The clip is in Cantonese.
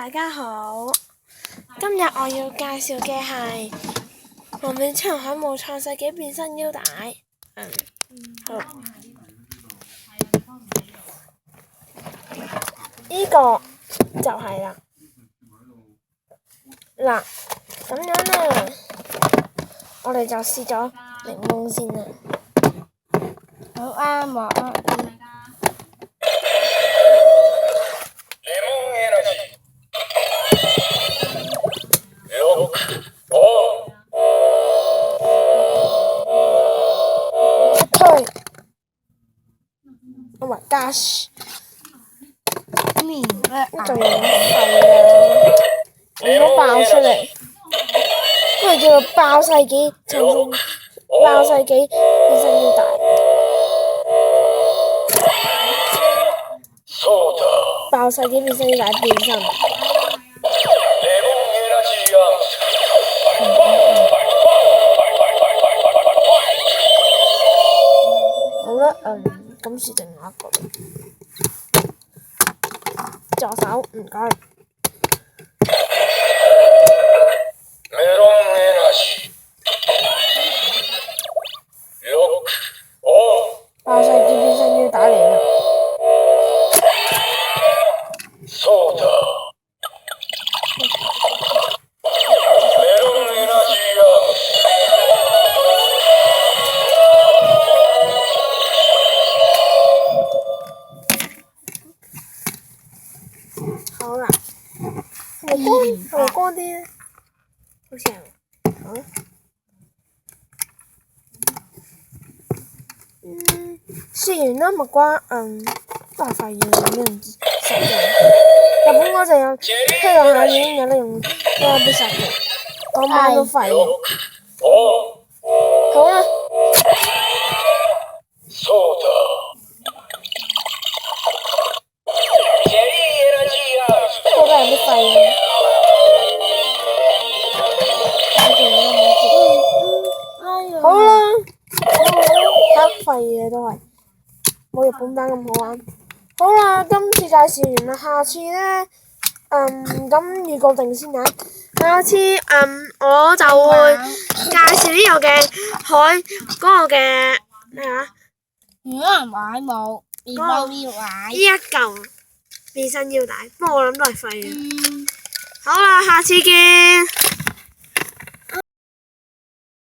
大家好，今日我要介紹嘅係黃永昌海無創世紀變身腰帶。好，呢個就係啦。嗱，咁樣呢，我哋就試咗檸檬先啦。好啱我。Oh my gosh！ 面呢仲有肺啊！如果爆出嚟，佢哋叫做爆世紀變身腰帶。爆世紀變身腰帶變身。好啦，今次剩我一個助手，唔該。爆世紀變身腰帶嚟啦！好啦，係咪乾啲咧？好似係。好。試完啦，木瓜，都係廢嘅，有咩唔實用？日本嗰陣有推兩下已經有得用，都有啲實用。嗰晚都廢嘅。好啦。都係有啲廢嘅。好啦，黑廢嘅都係，冇日本版咁好玩。好啦，今次介紹完啦，下次呢，咁預告定先啊。下次我就會介紹呢個嘅嗰個嘅咩話？如果人玩冇，變翻腰帶。呢一嚿變身腰帶，不過我諗都係廢嘅。好啦，下次見。